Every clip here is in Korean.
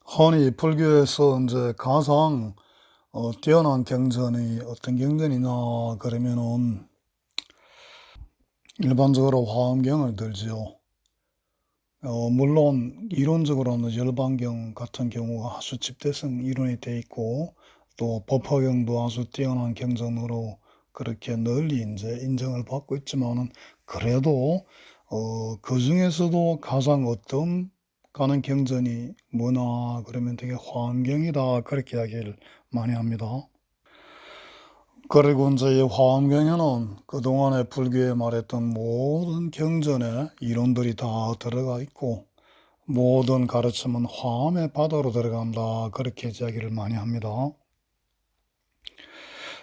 흔히 불교에서 이제 가장 뛰어난 경전이 어떤 경전이냐 그러면은 일반적으로 화엄경을 들지요. 물론 이론적으로는 열반경 같은 경우가 아주 집대성 이론이 돼 있고 또 법화경도 아주 뛰어난 경전으로 그렇게 널리 이제 인정을 받고 있지만은 그래도 그 중에서도 가장 어떤 가는 경전이 뭐나 그러면 되게 화엄경이다 그렇게 이야기를 많이 합니다. 그리고 이제 이 화엄경에는 그동안에 불교에 말했던 모든 경전의 이론들이 다 들어가 있고 모든 가르침은 화엄의 바다로 들어간다 그렇게 이야기를 많이 합니다.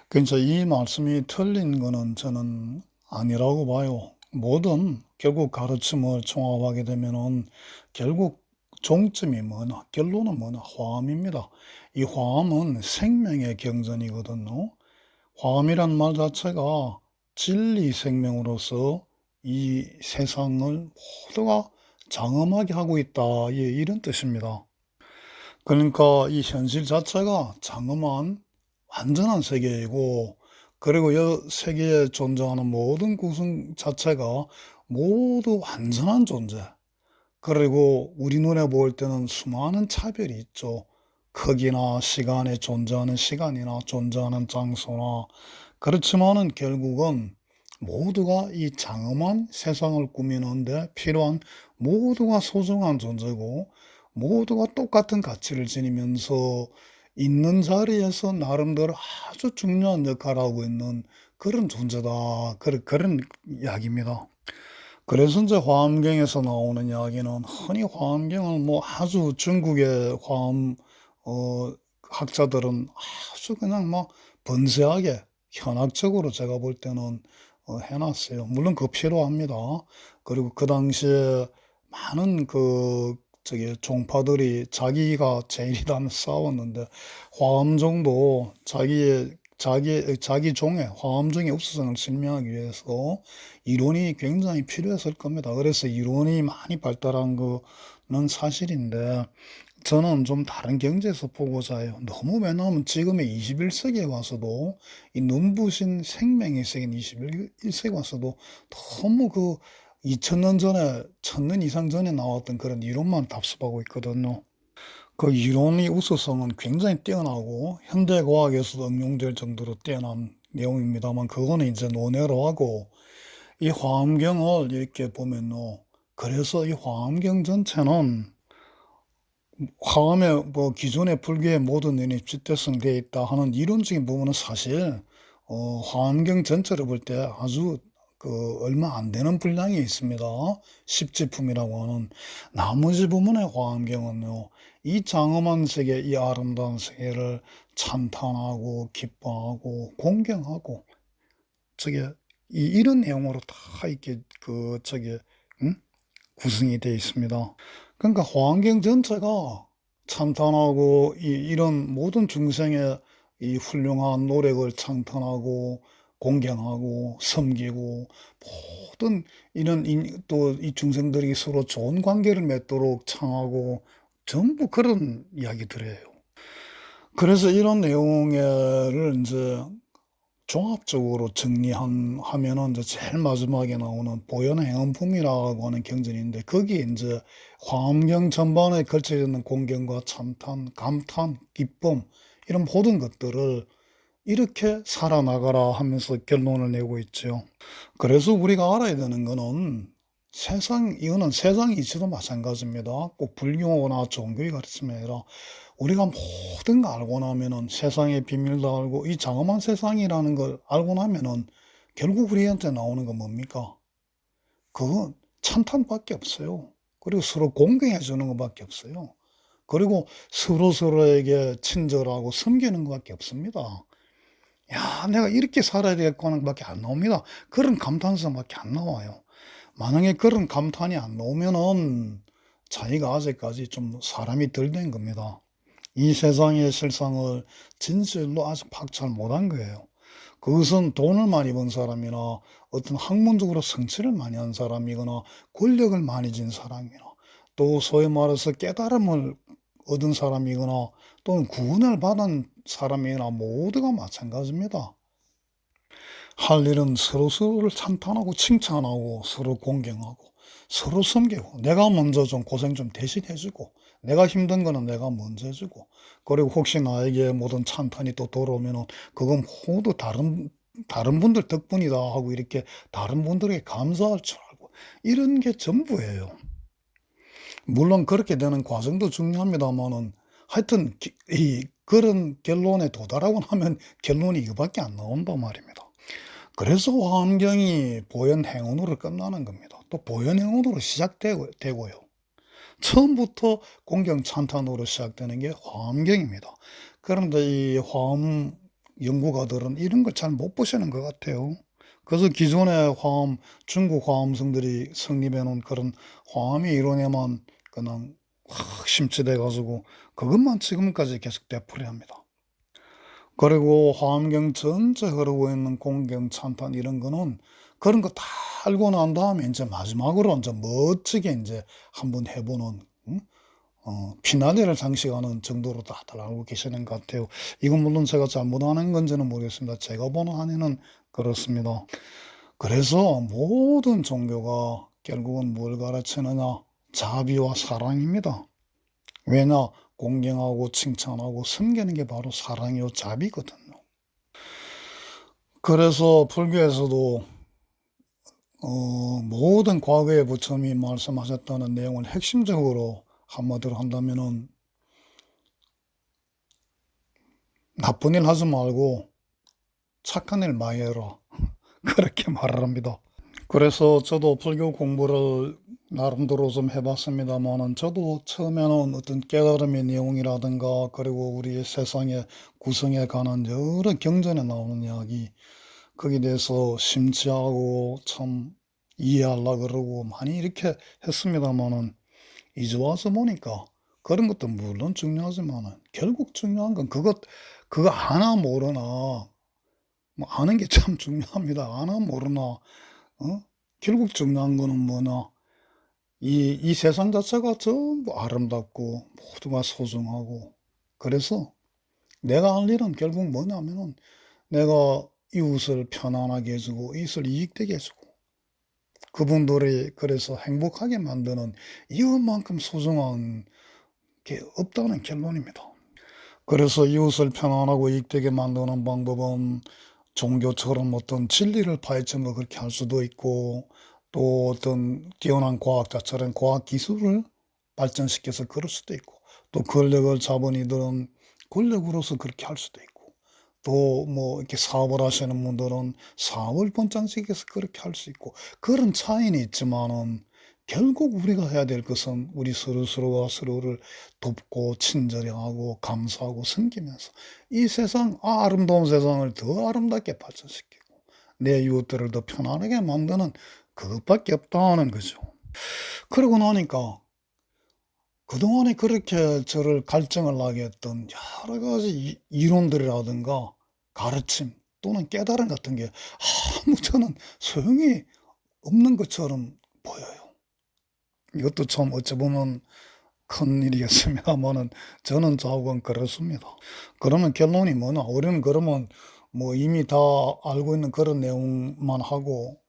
그러니까 이 말씀이 틀린 거는 저는 아니라고 봐요. 모든 결국 가르침을 종합하게 되면은 결국 종점이 뭐냐, 결론은 뭐냐, 화엄입니다. 이 화엄은 생명의 경전이거든요. 화엄이란 말 자체가 진리 생명으로서 이 세상을 모두가 장엄하게 하고 있다. 예, 이런 뜻입니다. 그러니까 이 현실 자체가 장엄한 완전한 세계이고, 그리고 이 세계에 존재하는 모든 구성 자체가 모두 완전한 존재. 그리고 우리 눈에 보일 때는 수많은 차별이 있죠. 크기나 시간에 존재하는 시간이나 존재하는 장소나. 그렇지만은 결국은 모두가 이 장엄한 세상을 꾸미는데 필요한 모두가 소중한 존재고 모두가 똑같은 가치를 지니면서 있는 자리에서 나름대로 아주 중요한 역할을 하고 있는 그런 존재다. 그런 이야기입니다. 그래서 이제 화엄경에서 나오는 이야기는 흔히 화엄경을 뭐 아주 중국의 화엄 학자들은 아주 그냥 막 번세하게 현학적으로 제가 볼 때는 해놨어요. 물론 그 필요합니다. 그리고 그 당시에 많은 종파들이 자기가 제일이라면서 싸웠는데 화엄종도 자기 종의 화엄종의 uf성을 증명하기 위해서 이론이 굉장히 필요했을 겁니다. 그래서 이론이 많이 발달한 거는 사실인데 저는 좀 다른 경제에서 보고자 해요. 너무 왜냐하면 지금의 21세기에 와서도 이 눈부신 생명의 세계인 21세기에 와서도 너무 2000년 전에 1000년 이상 전에 나왔던 그런 이론만 답습하고 있거든요. 그 이론의 우수성은 굉장히 뛰어나고 현대 과학에서도 응용될 정도로 뛰어난 내용입니다만 그거는 이제 논외로 하고 이 화엄경을 이렇게 보면요. 그래서 이 화엄경 전체는 화엄에 뭐 기존의 불교의 모든 연이 집대성되어 있다 하는 이론적인 부분은 사실 화엄경 전체를 볼 때 아주 얼마 안 되는 분량이 있습니다. 십지품이라고 하는 나머지 부분의 화엄경은요. 이 장엄한 세계, 이 아름다운 세계를 찬탄하고 기뻐하고 공경하고 저게 이런 내용으로 다 이렇게 응? 구성이 되어 있습니다. 그러니까 환경 전체가 찬탄하고 이런 모든 중생의 이 훌륭한 노력을 찬탄하고 공경하고 섬기고 모든 이런 또 이 중생들이 서로 좋은 관계를 맺도록 창하고 전부 그런 이야기들이에요. 그래서 이런 내용을 이제 종합적으로 하면은 이제 제일 마지막에 나오는 보현행언품이라고 하는 경전인데 거기에 이제 화엄경 전반에 걸쳐 있는 공경과 찬탄, 감탄, 기쁨 이런 모든 것들을 이렇게 살아나가라 하면서 결론을 내고 있죠. 그래서 우리가 알아야 되는 거는 이거는 세상 이치도 마찬가지입니다. 꼭 불교나 종교의 가르침이 아니라 우리가 모든 걸 알고 나면은 세상의 비밀도 알고 이 장엄한 세상이라는 걸 알고 나면은 결국 우리한테 나오는 건 뭡니까? 그건 찬탄밖에 없어요. 그리고 서로 공경해 주는 것밖에 없어요. 그리고 서로서로에게 친절하고 섬기는 것밖에 없습니다. 야, 내가 이렇게 살아야 되겠구나 밖에 안 나옵니다. 그런 감탄사밖에 안 나와요. 만약에 그런 감탄이 안 나오면은 자기가 아직까지 좀 사람이 덜 된 겁니다. 이 세상의 실상을 진실로 아직 파악잘 못한 거예요. 그것은 돈을 많이 번 사람이나 어떤 학문적으로 성취를 많이 한 사람이거나 권력을 많이 진 사람이나 또 소위 말해서 깨달음을 얻은 사람이거나 또는 구원을 받은 사람이거나 모두가 마찬가지입니다. 할 일은 서로서로를 찬탄하고 칭찬하고 서로 공경하고 서로 섬기고 내가 먼저 좀 고생 좀 대신해 주고 내가 힘든 거는 내가 먼저 해 주고 그리고 혹시 나에게 모든 찬탄이 또 돌아오면은 그건 모두 다른 분들 덕분이다 하고 이렇게 다른 분들에게 감사할 줄 알고 이런 게 전부예요. 물론 그렇게 되는 과정도 중요합니다마는 하여튼 이 그런 결론에 도달하고 나면 결론이 이거밖에 안 나온단 말입니다. 그래서 환경이 보현행운으로 끝나는 겁니다. 또 보현행운으로 되고요. 처음부터 공경찬탄으로 시작되는 게 화엄경입니다. 그런데 이 화엄 연구가들은 이런 걸 잘 못 보시는 것 같아요. 그래서 기존의 화엄, 중국 화엄성들이 성립해 놓은 그런 화엄의 이론에만 그냥 확 심취돼 가지고 그것만 지금까지 계속 되풀이합니다. 그리고 화엄경 전체 흐르고 있는 공경, 찬탄 이런 거는 그런 거 다 알고 난 다음에 인제 마지막으로 인제 멋지게 인제 한번 해 보는 피나레를 장식하는 정도로 다들 알고 계시는 것 같아요. 이건 물론 제가 잘못하는 건지는 모르겠습니다. 제가 보는 한에는 그렇습니다. 그래서 모든 종교가 결국은 뭘 가르치느냐? 자비와 사랑입니다. 왜냐? 공경하고 칭찬하고 섬기는 게 바로 사랑이요 자비거든요. 그래서 불교에서도 모든 과거의 부처님이 말씀하셨다는 내용을 핵심적으로 한마디로 한다면은 "나쁜 일 하지 말고 착한 일 많이 해라." 그렇게 말을 합니다. 그래서 저도 불교 공부를 나름대로 좀 해 봤습니다마는 저도 처음에는 어떤 깨달음의 내용이라든가 그리고 우리 세상의 구성에 관한 여러 경전에 나오는 이야기 거기에 대해서 심취하고 참 이해하려고 그러고 많이 이렇게 했습니다마는 이제 와서 보니까 그런 것도 물론 중요하지만은 결국 중요한 건 그거 아나 모르나 뭐 아는 게 참 중요합니다. 아나 모르나 결국 중요한 거는 뭐냐 이 세상 자체가 전부 아름답고 모두가 소중하고 그래서 내가 할 일은 결국 뭐냐면은 내가 이웃을 편안하게 해 주고 이웃을 이익되게 해 주고 그분들이 그래서 행복하게 만드는 이것만큼 소중한 게 없다는 결론입니다. 그래서 이웃을 편안하고 이익되게 만드는 방법은 종교처럼 어떤 진리를 파헤쳐 뭐 그렇게 할 수도 있고 또 어떤 뛰어난 과학자처럼 과학 기술을 발전시켜서 그럴 수도 있고 또 권력을 잡은 이들은 권력으로서 그렇게 할 수도 있고 또 뭐 이렇게 사업을 하시는 분들은 사업을 번창시켜서 그렇게 할 수 있고 그런 차이는 있지만은 결국 우리가 해야 될 것은 우리 서로서로가 서로를 돕고 친절히 하고 감사하고 섬기면서 이 세상 아름다운 세상을 더 아름답게 발전시키고 내 이웃들을 더 편안하게 만드는 그것밖에 없다는 거죠. 그러고 나니까 그동안에 그렇게 저를 갈증을 나게 했던 여러 가지 이론들이라든가 가르침 또는 깨달음 같은 게 아무 저는 소용이 없는 것처럼 보여요. 이것도 참 어찌 보면 큰일이겠습니다마는 저는 조금 그렇습니다. 그러면 결론이 뭐냐? 우리는 그러면 뭐 이미 다 알고 있는 그런 내용만 하고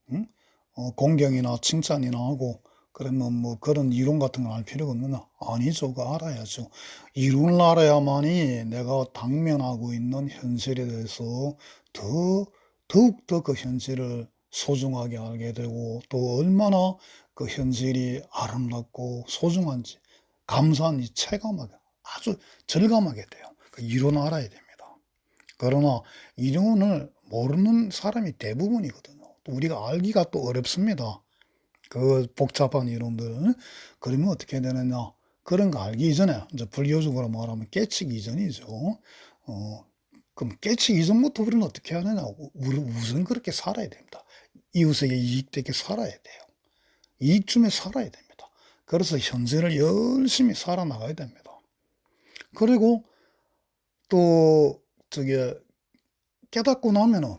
공경이나 칭찬이나 하고 그러면 뭐 그런 이론 같은 걸 알 필요가 없느냐? 아니죠. 그거 알아야죠. 이론을 알아야만이 내가 당면하고 있는 현실에 대해서 더 더욱더 그 현실을 소중하게 알게 되고 또 얼마나 그 현실이 아름답고 소중한지 감사한지 체감하게 아주 절감하게 돼요. 그 이론을 알아야 됩니다. 그러나 이론을 모르는 사람이 대부분이거든요. 또 우리가 알기가 또 어렵습니다. 그 복잡한 이론들. 그러면 어떻게 되느냐? 그런 거 알기 이전에 이제 불교적으로 말하면 깨치기 이전이죠. 어 그럼 깨치기 이전부터 우리는 어떻게 하느냐? 우리 우선 그렇게 살아야 됩니다. 이웃에게 이익되게 살아야 돼요. 이익 주며 살아야 됩니다. 그래서 현재를 열심히 살아나가야 됩니다. 그리고 또 저게 깨닫고 나면은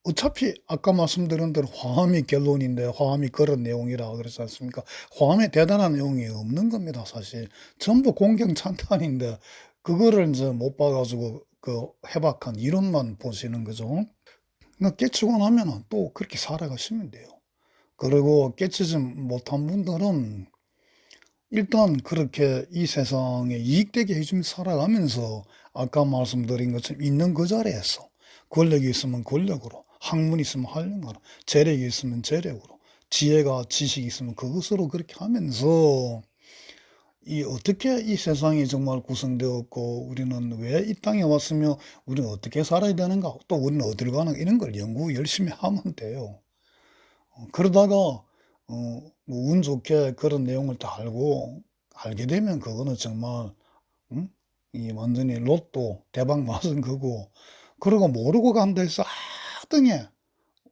어차피 아까 말씀드린 대로 화엄이 결론인데 화엄이 그런 내용이라 그랬지 않습니까? 화엄에 대단한 내용이 없는 겁니다 사실. 전부 공경찬탄인데 그거를 인제 못 봐 가지고 그 해박한 이론만 보시는 거죠. 그러니까 깨치고 나면은 또 그렇게 살아가시면 돼요. 그리고 깨치지 못한 분들은 일단 그렇게 이 세상에 이익되게 해 주면서 살아가면서 아까 말씀드린 것처럼 있는 그 자리에서 권력이 있으면 권력으로, 학문이 있으면 학문으로, 재력이 있으면 재력으로, 지혜가 지식이 있으면 그것으로 그렇게 하면서 이 어떻게 이 세상이 정말 구성되었고 우리는 왜 이 땅에 왔으며 우리는 어떻게 살아야 되는가 또 우리는 어디로 가는가 이런 걸 연구 열심히 하면 돼요. 그러다가 뭐 운 좋게 그런 내용을 다 알게 되면 그거는 정말 음 이 완전히 로또 대박 맞은 거고 그러고 모르고 간다 해서 아등에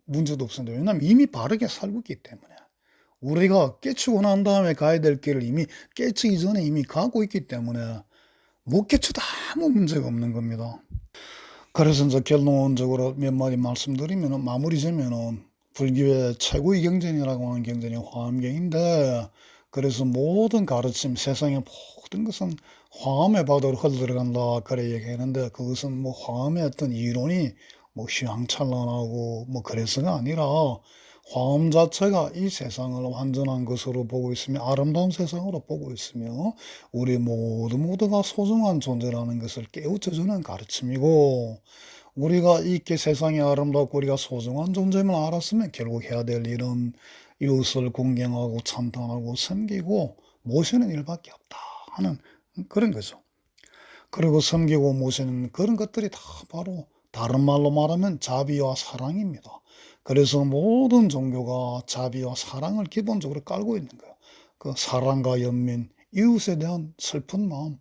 문제도 없습니다. 왜냐하면 이미 바르게 살고 있기 때문에. 우리가 깨치고 난 다음에 가야 될 길을 이미 깨치기 전에 이미 가고 있기 때문에 못 깨쳐도 아무 문제가 없는 겁니다. 그래서 인제 결론적으로 몇 마디 말씀드리면은 마무리 지면은 불교의 최고의 경전이라고 하는 경전이 화엄경인데 그래서 모든 가르침 세상의 모든 것은 화엄의 바다로 흘러들어간다 그래 얘기하는데 그것은 뭐 화엄의 어떤 이론이 뭐 휘황찬란하고 뭐 그래서가 아니라 화엄 자체가 이 세상을 완전한 것으로 보고 있으며 아름다운 세상으로 보고 있으며 우리 모두가 소중한 존재라는 것을 깨우쳐 주는 가르침이고 우리가 이렇게 세상이 아름답고 우리가 소중한 존재임을 알았으면 결국 해야 될 일은 이웃을 공경하고 찬탄하고 섬기고 모시는 일밖에 없다 하는 그런 거죠. 그리고 섬기고 모시는 그런 것들이 다 바로 다른 말로 말하면 자비와 사랑입니다. 그래서 모든 종교가 자비와 사랑을 기본적으로 깔고 있는 거예요. 그 사랑과 연민, 이웃에 대한 슬픈 마음,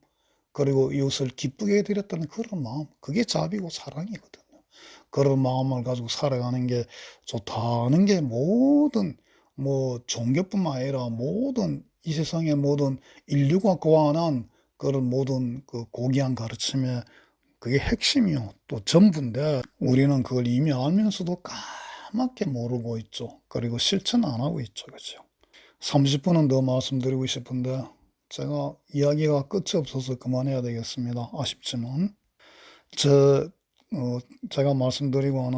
그리고 이웃을 기쁘게 해 드렸다는 그런 마음, 그게 자비고 사랑이거든요. 그런 마음을 가지고 살아가는 게 좋다는 게 모든 뭐 종교뿐만 아니라 모든 이 세상의 모든 인류가 고안한 그런 모든 그 고귀한 가르침의 그게 핵심이요. 또 전부인데 우리는 그걸 이미 알면서도 까맣게 모르고 있죠. 그리고 실천 안 하고 있죠. 그죠? 30분은 더 말씀드리고 싶은데 제가 이야기가 끝이 없어서 그만해야 되겠습니다. 아쉽지만. 제 제가 말씀드리고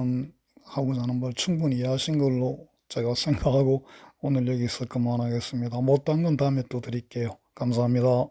하고자 하는 걸 충분히 이해하신 걸로 제가 생각하고 오늘 여기서 그만하겠습니다. 못한 건 다음에 또 드릴게요. 감사합니다.